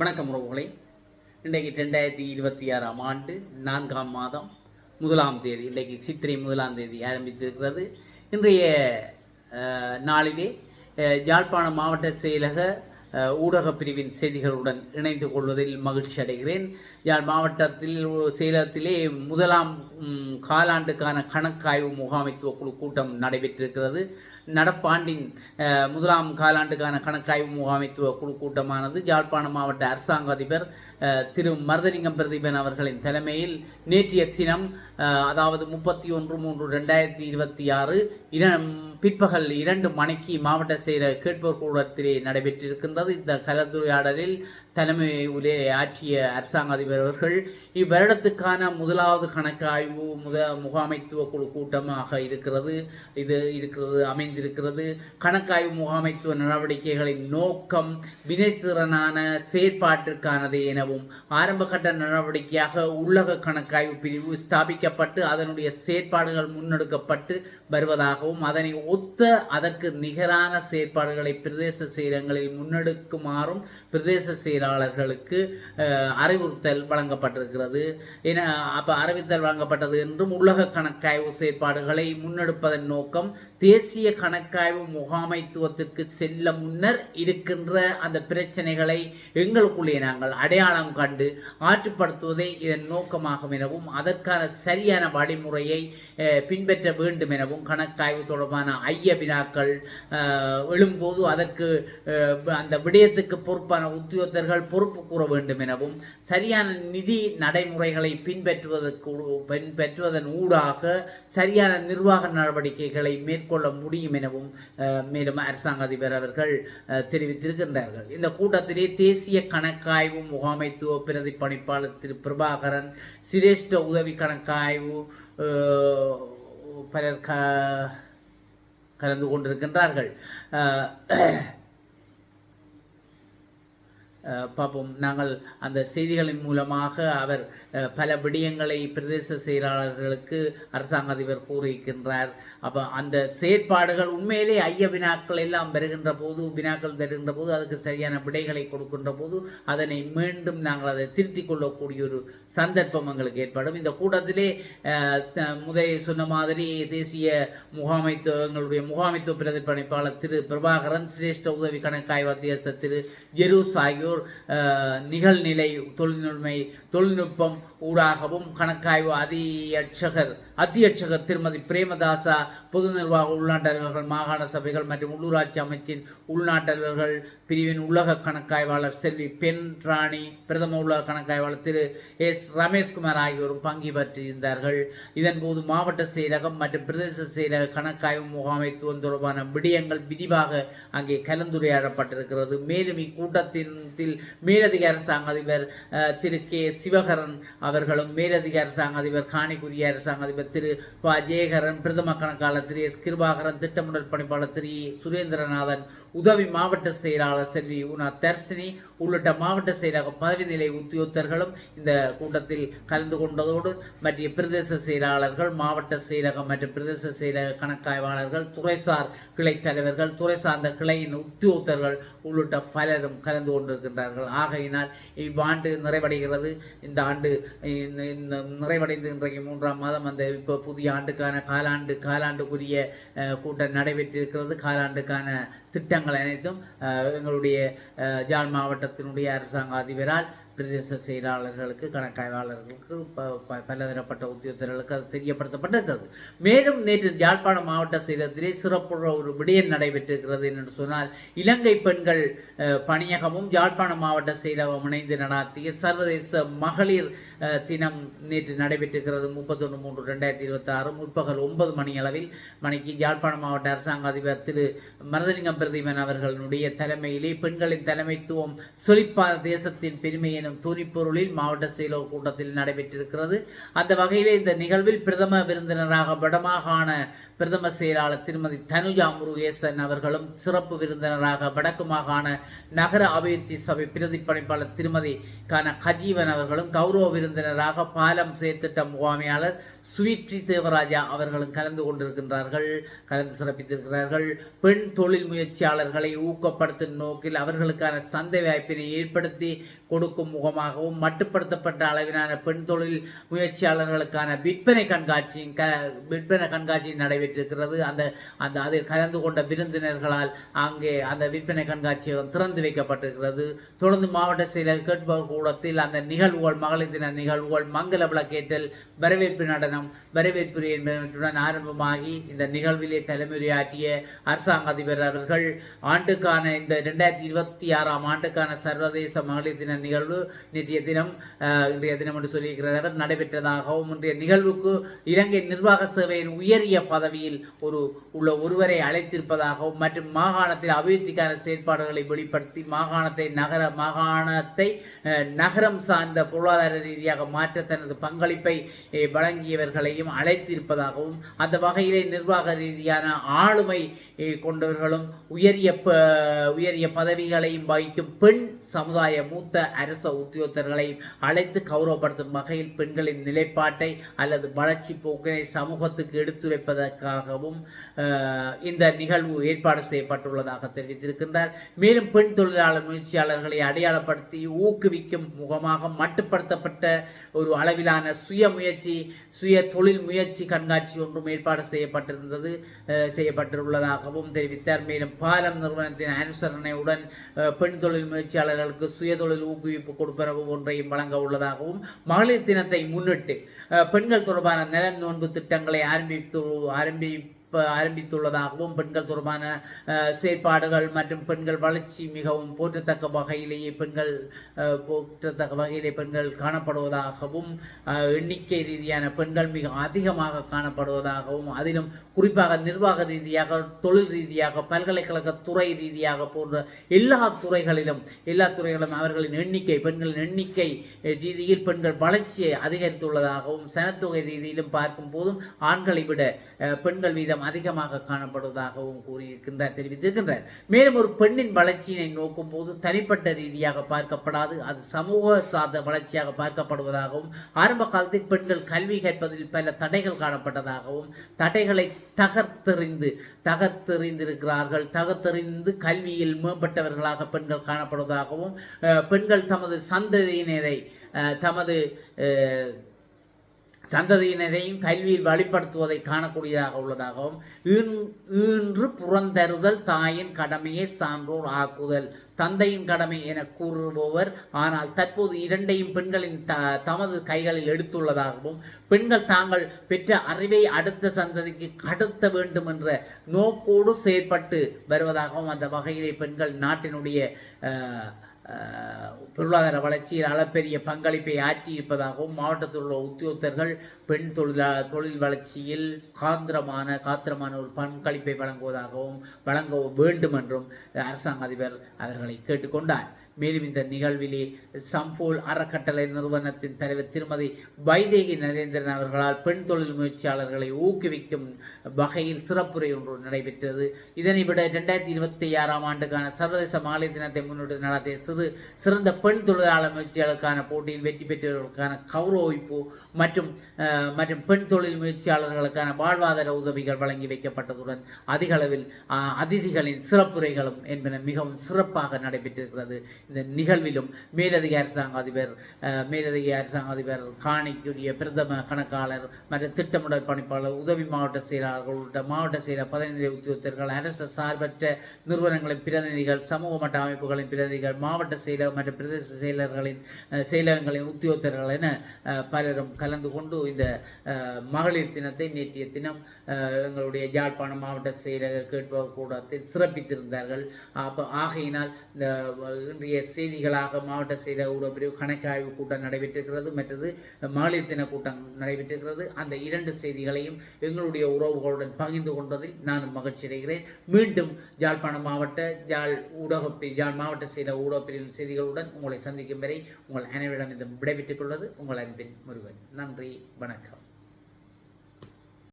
வணக்கம் உறவுகளே. இன்றைக்கு 2026ஆம் ஆண்டு 4ஆம் மாதம் 1ஆம் தேதி, இன்றைக்கு சித்திரை 1ஆம் தேதி ஆரம்பித்திருக்கிறது. இன்றைய நாளிலே யாழ்ப்பாணம் மாவட்ட செயலக ஊடகப் பிரிவின் செய்திகளுடன் இணைந்து கொள்வதில் மகிழ்ச்சி அடைகிறேன். யாழ் மாவட்டத்தில் சேலத்திலே முதலாம் காலாண்டுக்கான கணக்காய்வு முகாமைத்துவ குழு கூட்டம் நடைபெற்றிருக்கிறது. நடப்பாண்டின் முதலாம் காலாண்டுக்கான கணக்காய்வு முகாமைத்துவ குழு கூட்டமானது யாழ்ப்பாணம் மாவட்ட அரசாங்க அதிபர் திரு மருதலிங்கம் பிரதீபன் அவர்களின் தலைமையில் நேற்றைய தினம், அதாவது 31/3/2026 பிற்பகல் 2 மணிக்கு மாவட்ட செயலர் கேட்போர் கூடத்திலே நடைபெற்றிருக்கின்றது. இந்த கலந்துரையாடலில் தலைமை ஆற்றிய அரசாங்க அதிபர் அவர்கள் இவ்வருடத்துக்கான முதலாவது கணக்காய்வு முகாமைத்துவ குழு கூட்டமாக அமைந்திருக்கிறது. கணக்காய்வு முகாமைத்துவ நடவடிக்கைகளின் நோக்கம் வினைத்திறனான செயற்பாட்டிற்கானது எனவும், ஆரம்பகட்ட நடவடிக்கையாக உள்ளக கணக்காய்வு பிரிவு ஸ்தாபிக்கப்பட்டு அதனுடைய செயற்பாடுகள் முன்னெடுக்கப்பட்டு வருவதாகவும், அதனை ஒத்த அதற்கு நிகரான செயற்பாடுகளை பிரதேச செயலகங்களில் முன்னெடுக்குமாறும் பிரதேச செயலாளர்களுக்கு அறிவுறுத்தல் வழங்கப்பட்டிருக்கிறது. அறிவுறுத்தல் வழங்கப்பட்டது என்றும், உள்ளக கணக்காய்வு செயற்பாடுகளை முன்னெடுப்பதன் நோக்கம் தேசிய கணக்காய்வு முகாமைத்துவத்திற்கு செல்ல முன்னர் இருக்கின்ற அந்த பிரச்சனைகளை எங்களுக்குள்ளே நாங்கள் அடையாளம் கண்டு ஆற்றுப்படுத்துவதே இதன் நோக்கமாகும் எனவும், அதற்கான சரியான வழிமுறையை பின்பற்ற வேண்டும் எனவும், கணக்காய்வு தொடர்பான ஐய வினாக்கள் எழும்போது அதற்கு அந்த விடயத்துக்கு பொறுப்பான உத்தியோகத்தர்கள் பொறுப்பு கூற வேண்டும் எனவும், சரியான நிதி நடைமுறைகளை பின்பற்றுவதன் ஊடாக சரியான நிர்வாக நடவடிக்கைகளை மேற்கொள்ள முடியும் எனவும் மேலும் அரசாங்க அதிபர் அவர்கள் தெரிவித்திருக்கின்றார்கள். இந்த கூட்டத்திலே தேசிய கணக்காய்வு முகாமைத்துவ பிரதி பணிப்பாளர் திரு பிரபாகரன், சிரேஷ்ட உதவி கணக்காய்வு பலர் கலந்து கொண்டிருக்கின்றார்கள். பார்ப்போம். நாங்கள் அந்த செய்திகளின் மூலமாக அவர் பல விடயங்களை பிரதேச செயலாளர்களுக்கு அரசாங்க அதிபர் கூறியிருக்கின்றார். அப்போ அந்த செயற்பாடுகள் உண்மையிலே ஐய வினாக்கள் எல்லாம் வினாக்கள் தருகின்ற போது அதுக்கு சரியான விடைகளை கொடுக்கின்ற போது அதனை மீண்டும் நாங்கள் அதை திருத்திக் கொள்ளக்கூடிய ஒரு சந்தர்ப்பம் எங்களுக்கு ஏற்படும். இந்த கூட்டத்திலே முதலில் சொன்ன மாதிரி தேசிய எங்களுடைய முகாமைத்துவ பிரதிபலிப்பாளர் திரு பிரபாகரன், சிரேஷ்ட உதவி கணக்காய்வு அத்தியட்சர் திரு ஜெரூஸ் ஆகியோர் நிகழ்நிலை தொழில்நுட்பம் ஊடாகவும், கணக்காய்வு அத்தியட்சகர் திருமதி பிரேமதாசா, பொது நிர்வாக உள்நாட்டு அலுவலர்கள், மாகாண சபைகள் மற்றும் உள்ளூராட்சி அமைச்சின் உள்நாட்டு அலுவலர்கள் பிரிவின் உள்ளக கணக்காய்வாளர் செல்வி பெண் ராணி, பிரதம உலக கணக்காய்வாளர் திரு எஸ் ரமேஷ்குமார் ஆகியோரும் பங்கு பெற்றிருந்தார்கள். இதன்போது மாவட்ட செயலகம் மற்றும் பிரதேச செயலக கணக்காய்வு முகாமைத்துவம் தொடர்பான விடயங்கள் விரிவாக அங்கே கலந்துரையாடப்பட்டிருக்கிறது. மேலும் இக்கூட்டத்தில் மேலதிக அரசாங்க அதிபர் திரு கே சிவகரன் அவர்களும், மேலதிக அரசாங்க அதிபர் காணிக்குரிய அரசாங்க அதிபர் திரு ப ஜெயகரன், பிரதம கணக்காளர் திரு எஸ் கிருபாகரன், திட்டமிடல் பணிப்பாளர் திரு சுரேந்திரநாதன், உதவி மாவட்ட செயலாளர் செல்வி உனா தர்சினி உள்ளிட்ட மாவட்ட செயலக பதவி நிலை உத்தியோகத்தர்களும் இந்த கூட்டத்தில் கலந்து கொண்டதோடு மற்ற பிரதேச செயலாளர்கள், மாவட்ட செயலகம் மற்றும் பிரதேச செயலக கணக்காய்வாளர்கள், துறைசார் கிளை தலைவர்கள், துறை சார்ந்த கிளையின் உத்தியோகத்தர்கள் உள்ளிட்ட பலரும் கலந்து கொண்டிருக்கின்றார்கள். ஆகையினால் இவ்வாண்டு நிறைவடைகிறது. இந்த ஆண்டு நிறைவடைந்து இன்றைக்கு 3ஆம் மாதம். அந்த இப்போ புதிய ஆண்டுக்கான காலாண்டுக்குரிய கூட்டம் நடைபெற்றிருக்கிறது. காலாண்டுக்கான திட்டங்கள் அனைத்தும் எங்களுடைய யாழ் மாவட்டத்தினுடைய அரசாங்க அதிபரால் பிரதேச செயலாளர்களுக்கு, கணக்காய்வாளர்களுக்கு, பலதரப்பட்ட உத்தியோகத்தர்களுக்கு அது தெரியப்படுத்தப்பட்டிருக்கிறது. மேலும் நேற்று யாழ்ப்பாணம் மாவட்ட செயலகத்திலே சிறப்புற ஒரு விடயம் நடைபெற்றிருக்கிறது என்று சொன்னால், இலங்கை பெண்கள் பணியகமும் யாழ்ப்பாணம் மாவட்ட செயலகம் இணைந்து நடாத்திய சர்வதேச மகளிர் தினம் நேற்று நடைபெற்றிருக்கிறது. 31/3/2026 முற்பகல் 9 மணிக்கு யாழ்ப்பாணம் மாவட்ட அரசாங்க அதிபர் திரு மருதலிங்கம் பிரதீபன் அவர்களுடைய தலைமையிலே பெண்களின் தலைமைத்துவம் செழிப்பான தேசத்தின் பெருமை எனும் துணிப்பொருளில் மாவட்ட செயலக கூட்டத்தில் நடைபெற்றிருக்கிறது. அந்த வகையிலே இந்த நிகழ்வில் பிரதம விருந்தினராக வடமாகாண பிரதம செயலாளர் திருமதி தனுஜா முருகேசன் அவர்களும், சிறப்பு விருந்தினராக வடக்கு மாகாண நகர அபிவிருத்தி சபை பிரதிப்பணிப்பாளர் திருமதி கஜீவன் அவர்களும், கௌரவ விருந்தினராக பாலம் செயற்திட்ட முகாமையாளர் சுவீட்ரி தேவராஜா அவர்களும் கலந்து சிறப்பித்திருக்கிறார்கள். பெண் தொழில் முயற்சியாளர்களை ஊக்கப்படுத்தும் நோக்கில் அவர்களுக்கான சந்தை வாய்ப்பினை ஏற்படுத்தி கொடுக்கும் முகமாகவும் மட்டுப்படுத்தப்பட்ட அளவிலான பெண் தொழில் முயற்சியாளர்களுக்கான விற்பனை கண்காட்சி நடைபெற்றிருக்கிறது. அதில் கலந்து கொண்ட விருந்தினர்களால் அங்கே அந்த விற்பனை கண்காட்சியகம் திறந்து வைக்கப்பட்டிருக்கிறது. தொடர்ந்து மாவட்ட செயலர் கேட்பவர் கூடத்தில் அந்த நிகழ்வுகள், மகளிர் தின நிகழ்வுகள், மங்கள விளக்கேற்றல், வரவேற்பு நடனம், வரவேற்பு என்பவற்றுடன் ஆரம்பமாகி இந்த நிகழ்விலே தலைமுறையாற்றிய அரசாங்க அதிபர் அவர்கள் ஆண்டுக்கான இந்த 2026 ஆண்டுக்கான சர்வதேச மகளிர் தின நிகழ்வு இன்றைய தினம் என்று சொல்லியிருக்கிறார் நடைபெற்றதாகவும், இன்றைய நிகழ்வுக்கு இலங்கை நிர்வாக சேவையின் உயரிய பதவியில் உள்ள ஒருவரை அழைத்திருப்பதாகவும் மற்றும் மாகாணத்தில் அபிவிருத்திக்கான செயற்பாடுகளை வெளிப்படுத்தி மாகாணத்தை நகரம் சார்ந்த பொருளாதார ரீதியாக மாற்ற தனது பங்களிப்பை வழங்கியவர்களையும் அழைத்திருப்பதாகவும், அந்த வகையிலே நிர்வாக ரீதியான ஆளுமை கொண்டவர்களும் உயரிய பதவிகளையும் வகிக்கும் பெண் சமுதாய மூத்த அரச உத்தியோகத்தர்களையும் அழைத்து கௌரவப்படுத்தும் வகையில் பெண்களின் நிலைப்பாட்டை அல்லது வளர்ச்சி போக்கினை சமூகத்துக்கு எடுத்துரைப்பதற்காகவும் இந்த நிகழ்வு ஏற்பாடு செய்யப்பட்டுள்ளதாக தெரிவித்திருக்கின்றார். மேலும் பெண் தொழிலாளர் முயற்சியாளர்களை அடையாளப்படுத்தி ஊக்குவிக்கும் முகமாக மட்டுப்படுத்தப்பட்ட ஒரு அளவிலான சுய தொழில் முயற்சி கண்காட்சி ஒன்றும் ஏற்பாடு செய்யப்பட்டுள்ளதாகவும் தெரிவித்தார். மேலும் பாலம் நிறுவனத்தின் அனுசரணையுடன் பெண் தொழில் முயற்சியாளர்களுக்கு சுய தொழில் ஊக்குவிப்பு கொடுப்பனவு ஒன்றையும் வழங்க உள்ளதாகவும், மகளிர் தினத்தை முன்னிட்டு பெண்கள் தொடர்பான நலன் நோன்பு திட்டங்களை ஆரம்பித்துள்ளதாகவும், பெண்கள் தொடர்பான செயற்பாடுகள் மற்றும் பெண்கள் வளர்ச்சி மிகவும் போற்றத்தக்க வகையிலேயே பெண்கள் காணப்படுவதாகவும், எண்ணிக்கை ரீதியான பெண்கள் மிக அதிகமாக காணப்படுவதாகவும், அதிலும் குறிப்பாக நிர்வாக ரீதியாக, தொழில் ரீதியாக, பல்கலைக்கழக துறை ரீதியாக போன்ற எல்லா துறைகளிலும் அவர்களின் பெண்களின் எண்ணிக்கை ரீதியில் பெண்கள் வளர்ச்சியை அதிகரித்துள்ளதாகவும், சனத்தொகை ரீதியிலும் பார்க்கும் போதும் ஆண்களை விட பெண்கள் வீதம் அதிகமாக காணப்படுவதாகவும் தெரிவித்திருக்கின்றார். மேலும் ஒரு பெண்ணின் வளர்ச்சியினை நோக்கும் போது தனிப்பட்ட ரீதியாக பார்க்கப்படாது, அது சமூக சார்ந்த வளர்ச்சியாக பார்க்கப்படுவதாகவும், ஆரம்ப காலத்தில் பெண்கள் கல்வி கற்பதில் பல தடைகள் காணப்பட்டதாகவும், தடைகளை தகர்த்தெறிந்து கல்வியில் மேம்பட்டவர்களாக பெண்கள் காணப்படுவதாகவும், பெண்கள் தமது சந்ததியினரையும் கல்வியில் வழிபடுத்துவதை காணக்கூடியதாக உள்ளதாகவும், இன்று புறந்தருதல் தாயின் கடமையை சான்றோர் ஆக்குதல் தந்தையின் கடமை என கூறுபவர், ஆனால் தற்போது இரண்டையும் பெண்களின் தமது கைகளில் எடுத்துள்ளதாகவும், பெண்கள் தாங்கள் பெற்ற அறிவை அடுத்த சந்ததிக்கு கடத்த வேண்டும் என்ற நோக்கோடு செயற்பட்டு வருவதாகவும், அந்த வகையிலே பெண்கள் நாட்டினுடைய பொருளாதார வளர்ச்சியில் அளப்பெரிய பங்களிப்பை ஆற்றியிருப்பதாகவும், மாவட்டத்தில் உள்ள உத்தியோகத்தர்கள் பெண் தொழில் வளர்ச்சியில் காத்திரமான ஒரு பங்களிப்பை வழங்க வேண்டும் என்றும் அரசாங்க அதிபர் அவர்களை கேட்டுக்கொண்டார். மேலும் இந்த நிகழ்விலே சம்போல் அறக்கட்டளை நிறுவனத்தின் தலைவர் திருமதி வைதேகி நரேந்திரன் அவர்களால் பெண் தொழில் முயற்சியாளர்களை ஊக்குவிக்கும் வகையில் சிறப்புரை ஒன்று நடைபெற்றது. இதனை விட 2026 ஆண்டுக்கான சர்வதேச மகளிர் தினத்தை முன்னிட்டு நடத்திய சிறந்த பெண் தொழிலாளர் முயற்சியாளருக்கான போட்டியில் வெற்றி பெற்றவர்களுக்கான கௌரவிப்பு மற்றும் பெண் தொழில் முயற்சியாளர்களுக்கான வாழ்வாதார உதவிகள் வழங்கி வைக்கப்பட்டதுடன் அதிக அளவில் அதிதிகளின் சிறப்புரைகளும் என்பன மிகவும் சிறப்பாக நடைபெற்றிருக்கிறது. இந்த நிகழ்விலும் மேலதிக அரசாங்க அதிபர் காணிக்குரிய பிரதம கணக்காளர் மற்றும் திட்டமிடல் பணிப்பாளர், உதவி மாவட்ட செயலாளர்கள் உள்ளிட்ட மாவட்ட செயலர், பதவிநிலை உத்தியோகத்தர்கள், அரசு சார்பற்ற நிறுவனங்களின் பிரதிநிதிகள், சமூக மட்ட அமைப்புகளின் பிரதிநிதிகள், மாவட்ட செயலர் மற்றும் பிரதேச செயலகங்களின் உத்தியோகத்தர்கள் என பலரும் கலந்து கொண்டு இந்த மகளிர் தினத்தை நேற்றைய தினம் எங்களுடைய யாழ்ப்பாணம் மாவட்ட செயலக கேட்பவர் கூடத்தில் சிறப்பித்திருந்தார்கள். ஆகையினால் இந்த இன்றைய செய்திகளாக மாவட்ட செயலக ஊடகப்பிரிவு கணக்காய்வு கூட்டம் நடைபெற்றிருக்கிறது, மற்றது மகளிர் தின கூட்டம் நடைபெற்றிருக்கிறது. அந்த 2 செய்திகளையும் எங்களுடைய உறவுகளுடன் பகிர்ந்து கொண்டதில் நானும் மகிழ்ச்சி அடைகிறேன். மீண்டும் யாழ்ப்பாணம் மாவட்ட யாழ் மாவட்ட செயலக ஊடகப்பிரிவின் செய்திகளுடன் உங்களை சந்திக்கும் வரை உங்கள் அனைவரிடம் இந்த விடைபெற்றுக் கொள்வது உங்கள் அன்பின் முருகன். நன்றி, வணக்கம்.